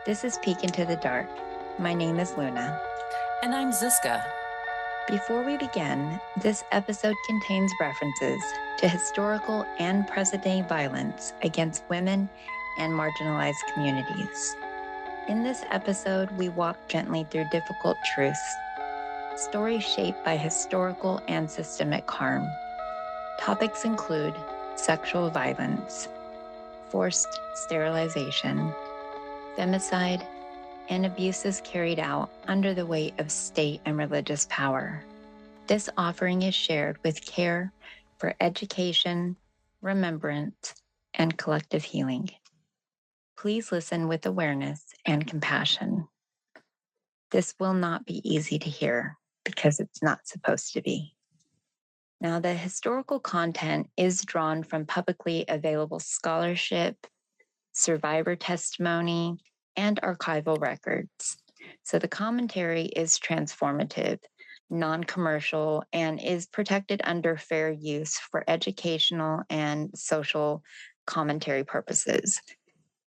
This is Peek into the Dark. My name is Luna. And I'm Ziska. Before we begin, this episode contains references to historical and present-day violence against women and marginalized communities. In this episode, we walk gently through difficult truths, stories shaped by historical and systemic harm. Topics include sexual violence, forced sterilization, femicide, and abuses carried out under the weight of state and religious power. This offering is shared with care for education, remembrance, and collective healing. Please listen with awareness and compassion. This will not be easy to hear because it's not supposed to be. Now, the historical content is drawn from publicly available scholarship, survivor testimony, and archival records. So the commentary is transformative, non-commercial, and is protected under fair use for educational and social commentary purposes.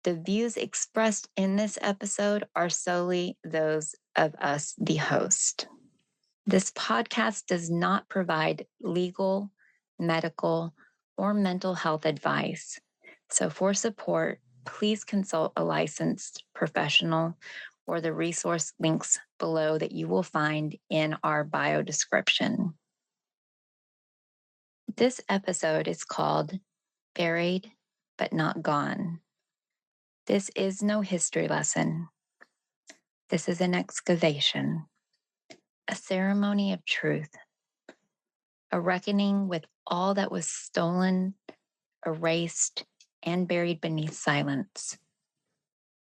The views expressed in this episode are solely those of us, the host. This podcast does not provide legal, medical, or mental health advice. So for support, please consult a licensed professional or the resource links below that you will find in our bio description. This episode is called Buried But Not Gone. This is no history lesson. This is an excavation, a ceremony of truth, a reckoning with all that was stolen, erased, and buried beneath silence.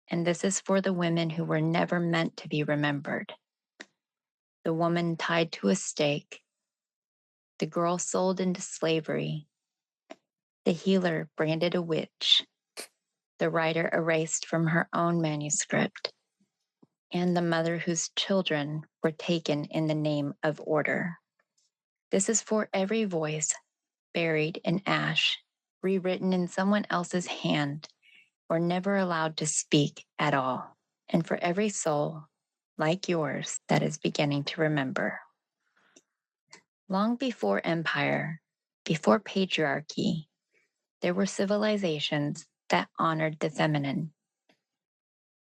And this is for the women who were never meant to be remembered. The woman tied to a stake, the girl sold into slavery, the healer branded a witch, the writer erased from her own manuscript, and the mother whose children were taken in the name of order. This is for every voice buried in ash, rewritten in someone else's hand, or never allowed to speak at all, and for every soul, like yours, that is beginning to remember. Long before empire, before patriarchy, there were civilizations that honored the feminine.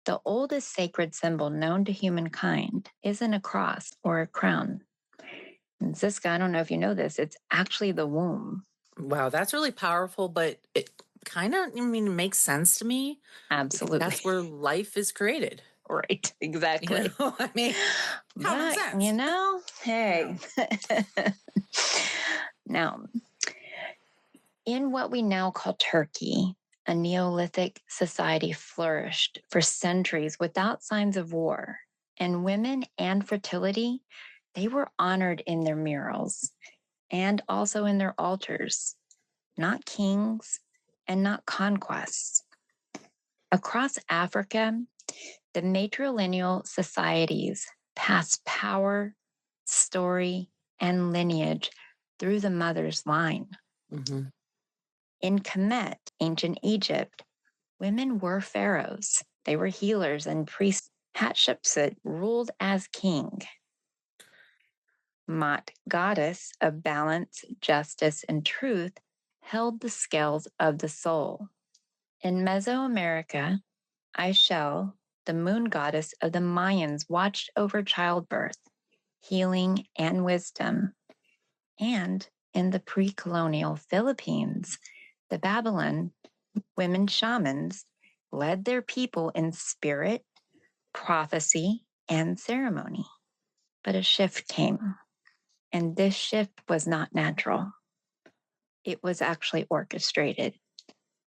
The oldest sacred symbol known to humankind isn't a cross or a crown. And Ziska, I don't know if you know this, it's actually the womb. Wow, that's really powerful, but it kind of, makes sense to me. Absolutely. That's where life is created. Right, exactly. Common sense. Hey. Now, in what we now call Turkey, a Neolithic society flourished for centuries without signs of war, and women and fertility, they were honored in their murals and also in their altars, not kings and not conquests. Across Africa, the matrilineal societies pass power, story, and lineage through the mother's line. Mm-hmm. In Kemet, ancient Egypt, women were pharaohs. They were healers and priests. Hatshepsut ruled as king. Mot, goddess of balance, justice, and truth, held the scales of the soul. In Mesoamerica, Ixchel, the moon goddess of the Mayans, watched over childbirth, healing, and wisdom. And in the pre-colonial Philippines, the Babylon women shamans led their people in spirit, prophecy, and ceremony. But a shift came, and this shift was not natural. It was actually orchestrated.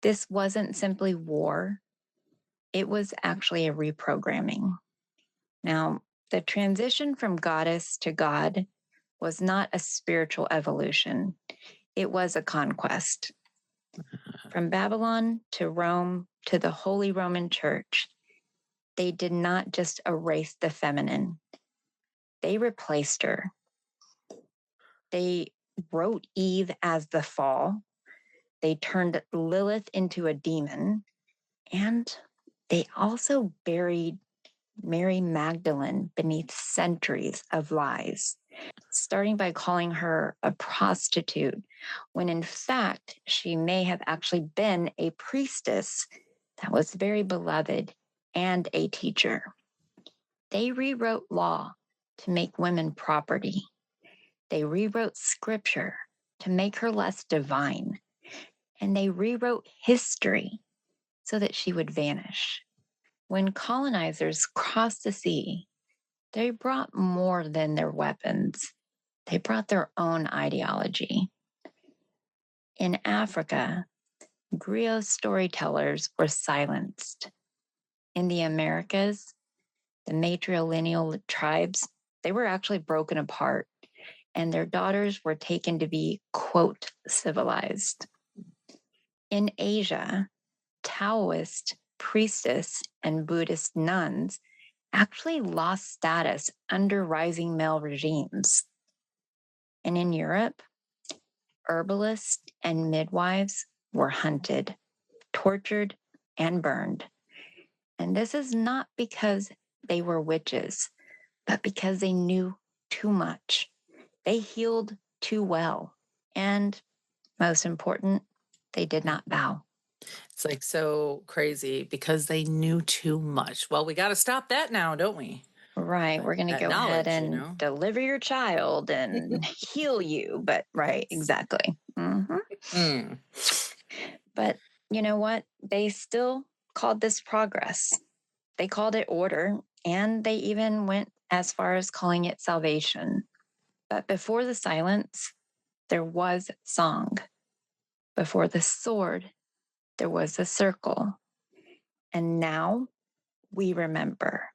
This wasn't simply war. It was actually a reprogramming. Now, the transition from goddess to god was not a spiritual evolution. It was a conquest. From Babylon to Rome to the Holy Roman Church, they did not just erase the feminine. They replaced her. They wrote Eve as the fall. They turned Lilith into a demon. And They also buried Mary Magdalene beneath centuries of lies, starting by calling her a prostitute, when in fact she may have actually been a priestess that was very beloved and a teacher. They rewrote law to make women property. They rewrote scripture to make her less divine. And they rewrote history so that she would vanish. When colonizers crossed the sea, they brought more than their weapons. They brought their own ideology. In Africa, griot storytellers were silenced. In the Americas, the matrilineal tribes, they were actually broken apart, and their daughters were taken to be, quote, civilized. In Asia, Taoist priestess and Buddhist nuns actually lost status under rising male regimes. And in Europe, herbalists and midwives were hunted, tortured, and burned. And this is not because they were witches, but because they knew too much. They healed too well. And most important, they did not bow. It's like so crazy because they knew too much. Well, we got to stop that now, don't we? Right. We're going to That go ahead knowledge, and deliver your child and heal you. But, right, exactly. Mm. But you know what? They still called this progress. They called it order, and they even went as far as calling it salvation. But before the silence, there was song. Before the sword, there was a circle. And now we remember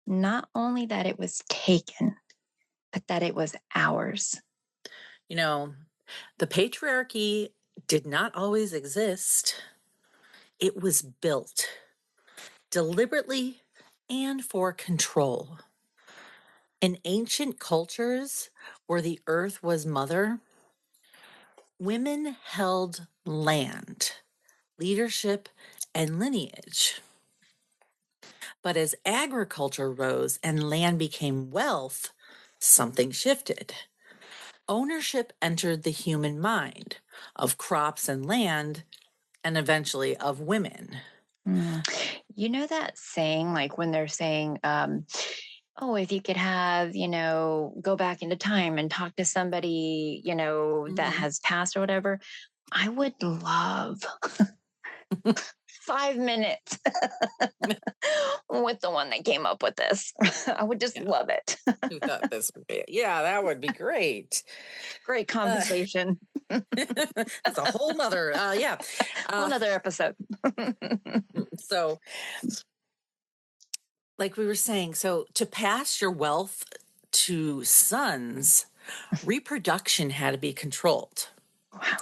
not only that it was taken, but that it was ours. You know, the patriarchy did not always exist. It was built deliberately and for control. In ancient cultures where the earth was mother, women held land, leadership, and lineage. But as agriculture rose and land became wealth, something shifted. Ownership entered the human mind of crops and land, and eventually of women. You know that saying, like when they're saying, oh, if you could have, go back into time and talk to somebody, that has passed or whatever, I would love 5 minutes with the one that came up with this. I would just Yeah. love it. Who thought this would be? Yeah, that would be great. Great conversation. That's a whole nother, yeah. Whole other episode. So, like we were saying, so to pass your wealth to sons, reproduction had to be controlled. Wow.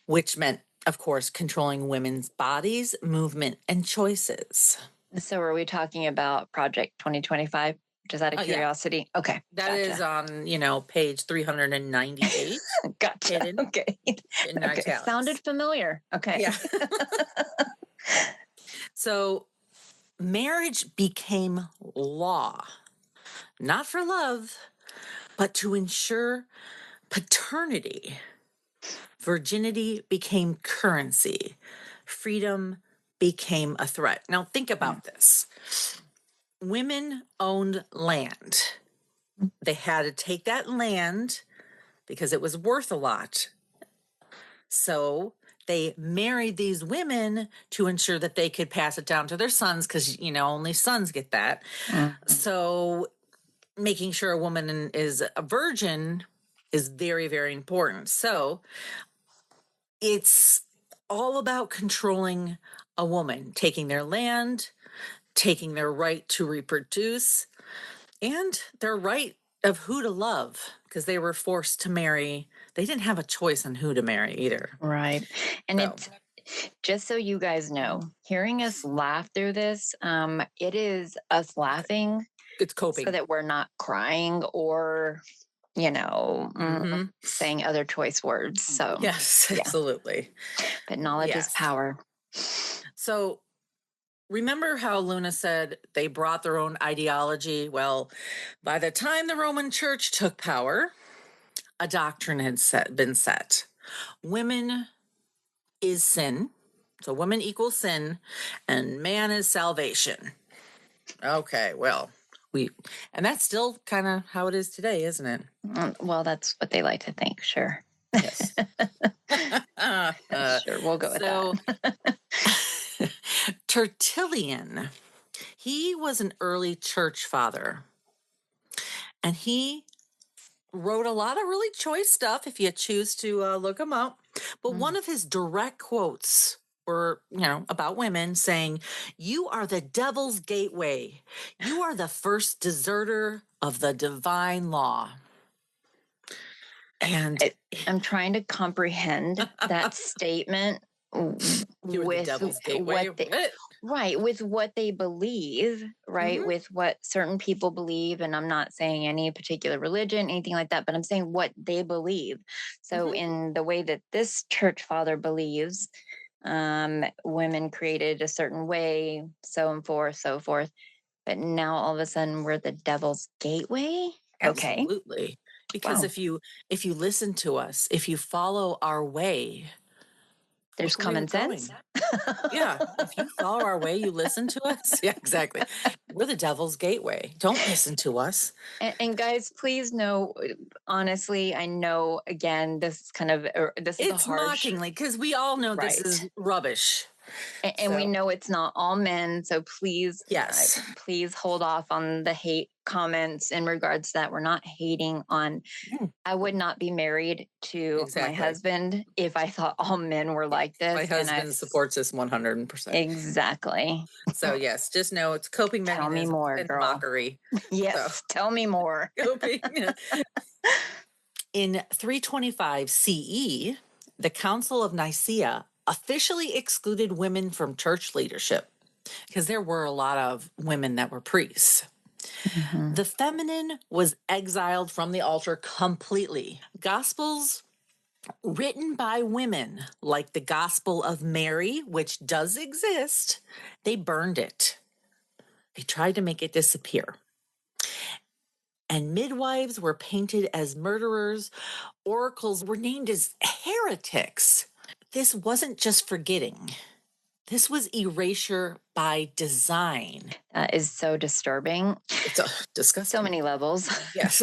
Which meant, of course, controlling women's bodies, movement, and choices. So are we talking about Project 2025? Just out of curiosity? Yeah. Okay. That is on, page 398. Gotcha. Hidden Okay. in Okay. italics. Sounded familiar. Okay. Yeah. So marriage became law, not for love, but to ensure paternity. Virginity became currency. Freedom became a threat. Now, think about this. Women owned land. They had to take that land because it was worth a lot. So they married these women to ensure that they could pass it down to their sons because, only sons get that. So making sure a woman is a virgin is very, very important. So it's all about controlling a woman, taking their land, taking their right to reproduce, and their right of who to love, because they were forced to marry. They didn't have a choice on who to marry either. Right. And it's just so you guys know, hearing us laugh through this, it is us laughing. It's coping. So that we're not crying or, saying other choice words. So yes, absolutely. But knowledge is power. So remember how Luna said they brought their own ideology? Well, by the time the Roman Church took power, a doctrine had been set. Women is sin. So women equals sin, and man is salvation. Okay, well, and that's still kind of how it is today, isn't it? Well, that's what they like to think. Sure. Yes. Sure, we'll go with that. Tertullian, he was an early church father, and he wrote a lot of really choice stuff if you choose to look him up. But one of his direct quotes were, about women, saying, "You are the devil's gateway. You are the first deserter of the divine law." And I'm trying to comprehend that statement You're the devil's gateway. with what they believe, right? Mhm. With what certain people believe. And I'm not saying any particular religion, anything like that, but I'm saying what they believe. So, Mhm. in the way that this church father believes, women created a certain way, so and forth, so forth. But now all of a sudden we're the devil's gateway. Okay. Absolutely. Because Wow. if you listen to us, if you follow our way, There's look where you're common going. sense. Yeah, if you follow our way, you listen to us. Yeah, exactly. We're the devil's gateway. Don't listen to us. And guys, please know, honestly, I know again, this is kind of this is a It's harsh, mockingly because we all know this right? is rubbish. And we So, know it's not all men, so please, yes, please hold off on the hate comments in regards to that. We're not hating on. yeah, I would not be married to my exactly. husband if I thought all men were like My this, and husband supports us 100%. exactly. So, yes, just know it's coping Tell me mechanism more, and girl. mockery. So, Yes, tell me more. coping. In 325 CE, the Council of Nicaea officially excluded women from church leadership because there were a lot of women that were priests. Mhm. The feminine was exiled from the altar completely. Gospels written by women, like the Gospel of Mary, which does exist, they burned it. They tried to make it disappear. And midwives were painted as murderers. Oracles were named as heretics. This wasn't just forgetting. This was erasure by design. That is so disturbing. It's disgusting. So many levels. Yes.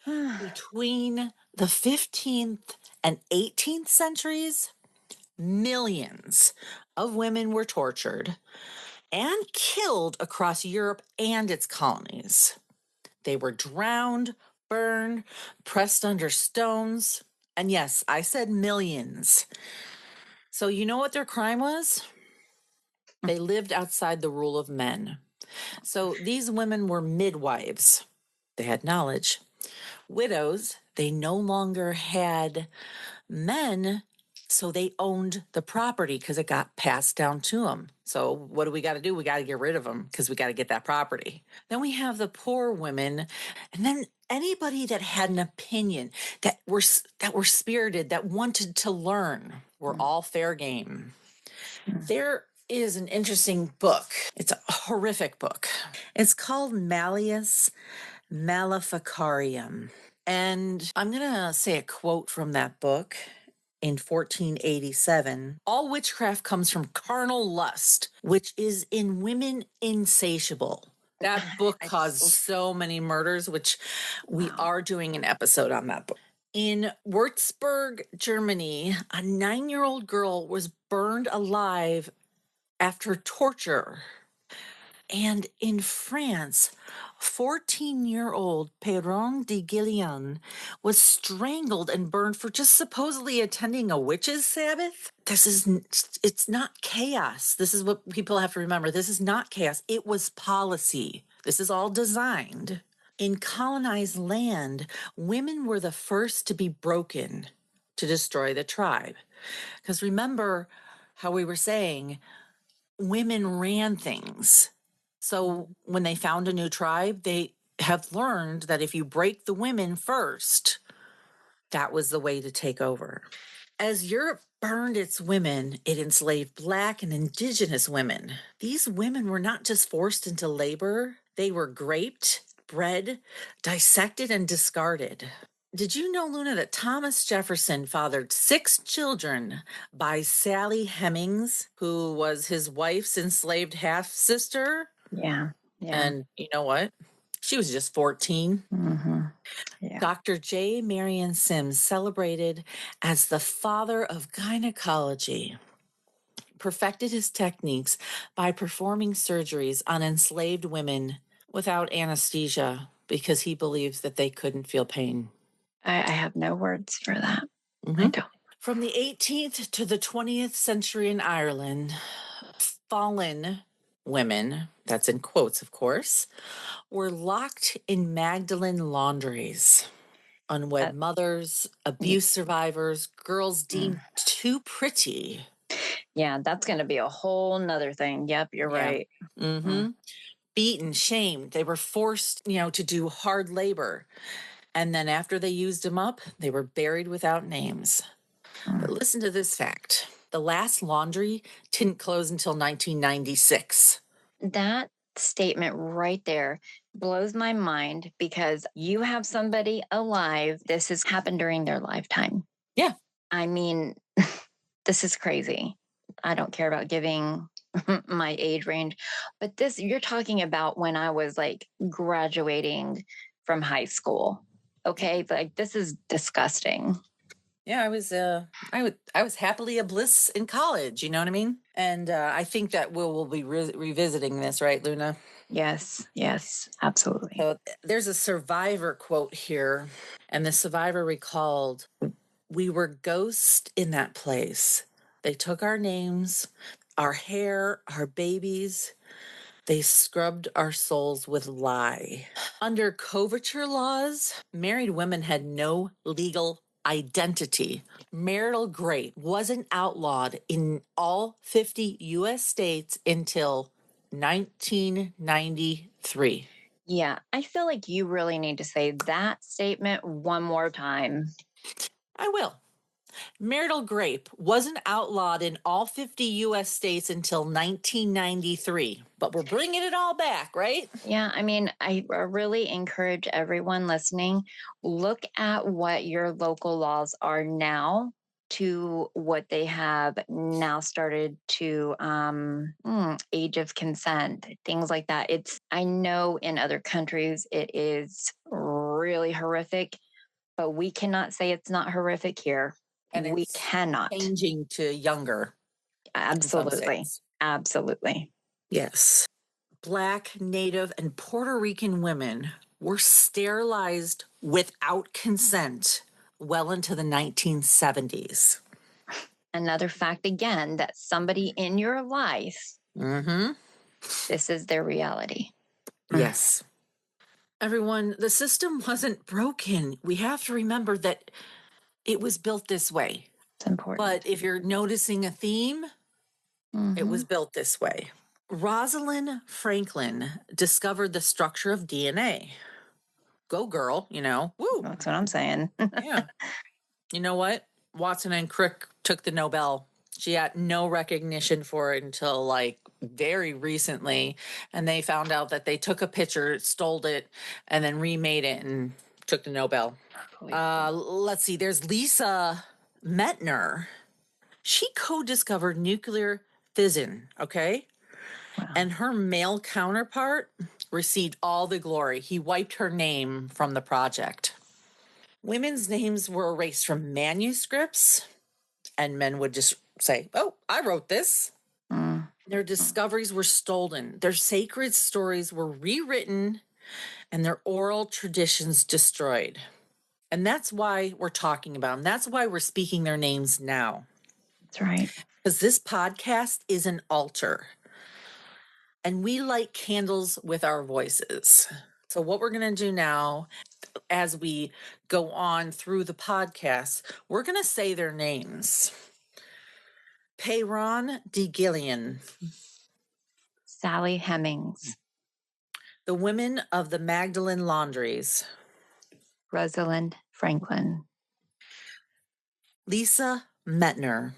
Between the 15th and 18th centuries, millions of women were tortured and killed across Europe and its colonies. They were drowned, burned, pressed under stones. And yes, I said millions. So, you know what their crime was? They lived outside the rule of men. So, these women were midwives. They had knowledge. Widows, they no longer had men, so they owned the property because it got passed down to them. So what do we got to do? We got to get rid of them because we got to get that property. Then we have the poor women, and then anybody that had an opinion, that were spirited, that wanted to learn, were all fair game. There is an interesting book. It's a horrific book. It's called Malleus Maleficarium. And I'm going to say a quote from that book in 1487. All witchcraft comes from carnal lust, which is in women insatiable. That book caused so many murders, which we are doing an episode on that book. In Würzburg, Germany, a 9-year-old girl was burned alive after torture. And in France, 14-year-old Perron de Guillian was strangled and burned for just supposedly attending a witches' Sabbath. It's not chaos. This is what people have to remember. This is not chaos. It was policy. This is all designed. In colonized land, women were the first to be broken to destroy the tribe. Because remember how we were saying women ran things. So when they found a new tribe, they have learned that if you break the women first, that was the way to take over. As Europe burned its women, it enslaved Black and Indigenous women. These women were not just forced into labor, they were raped, bred, dissected, and discarded. Did you know, Luna, that Thomas Jefferson fathered 6 children by Sally Hemings, who was his wife's enslaved half-sister? Yeah. Yeah. And you know what? She was just 14. Mm-hmm. Yeah. Dr. J. Marion Sims, celebrated as the father of gynecology, perfected his techniques by performing surgeries on enslaved women without anesthesia because he believes that they couldn't feel pain. I have no words for that. Mm-hmm. I don't. From the 18th to the 20th century in Ireland, fallen women, that's in quotes, of course, were locked in Magdalen laundries. Unwed mothers, abuse survivors, girls deemed too pretty. Yeah, that's going to be a whole nother thing. Yep, you're right. Mm-hmm. Beaten, shamed. They were forced, to do hard labor. And then after they used them up, they were buried without names. But listen to this fact. The last laundry didn't close until 1996. That statement right there blows my mind because you have somebody alive. This has happened during their lifetime. Yeah. I mean, this is crazy. I don't care about giving my age range, but this, you're talking about when I was like graduating from high school. Okay. Like, this is disgusting. Yeah, I was happily a bliss in college. You know what I mean? And I think that we'll be revisiting this, right, Luna? Yes, absolutely. So there's a survivor quote here, and the survivor recalled, "We were ghosts in that place. They took our names, our hair, our babies. They scrubbed our souls with lye." Under coverture laws, married women had no legal identity. Marital rape wasn't outlawed in all 50 U.S. states until 1993. Yeah, I feel like you really need to say that statement one more time. I will. Marital rape wasn't outlawed in all 50 U.S. states until 1993, but we're bringing it all back, right? Yeah, I mean, I really encourage everyone listening, look at what your local laws are now to what they have now started to age of consent, things like that. I know in other countries it is really horrific, but we cannot say it's not horrific here. And We it's cannot. changing to younger. Absolutely. Absolutely. Yes. Black, Native, and Puerto Rican women were sterilized without consent well into the 1970s. Another fact again that somebody in your life, this is their reality. Yes. Everyone, the system wasn't broken. We have to remember that it was built this way. It's important. But if you're noticing a theme, it was built this way. Rosalind Franklin discovered the structure of DNA. Go girl, woo. That's what I'm saying. Yeah. You know what? Watson and Crick took the Nobel. She had no recognition for it until like very recently. And they found out that they took a picture, stole it, and then remade it and took the Nobel. Let's see. There's Lisa Meitner. She co-discovered nuclear fission, okay? Wow. And her male counterpart received all the glory. He wiped her name from the project. Women's names were erased from manuscripts, and men would just say, "Oh, I wrote this." Their discoveries were stolen. Their sacred stories were rewritten, and their oral traditions destroyed. And that's why we're talking about them. That's why we're speaking their names now. That's right. Because this podcast is an altar, and we light candles with our voices. So what we're going to do now, as we go on through the podcast, we're going to say their names. Peyron de Gillian. Sally Hemings. The women of the Magdalen laundries. Rosalind Franklin. Lisa Meitner.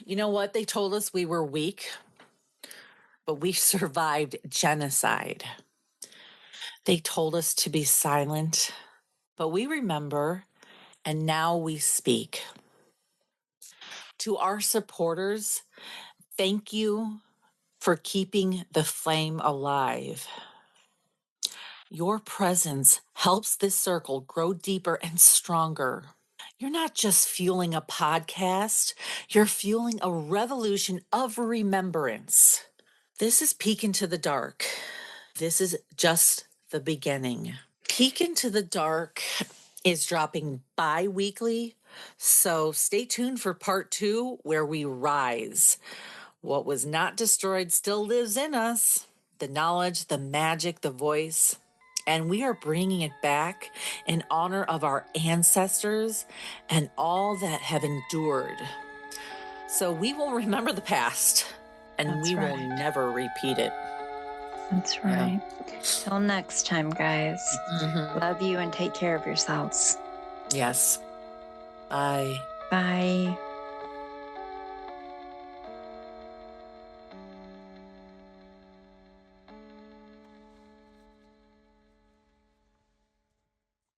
You know what? They told us we were weak, but we survived genocide. They told us to be silent, but we remember, and now we speak. To our supporters, thank you for keeping the flame alive. Your presence helps this circle grow deeper and stronger. You're not just fueling a podcast, you're fueling a revolution of remembrance. This is Peek into the Dark. This is just the beginning. Peek into the Dark is dropping bi-weekly, so stay tuned for part 2 where we rise. What was not destroyed still lives in us. The knowledge, the magic, the voice. And we are bringing it back in honor of our ancestors and all that have endured. So we will remember the past and That's we will right. never repeat it. That's right. Till next time, guys. Mhm. Love you and take care of yourselves. Yes. Bye. Bye.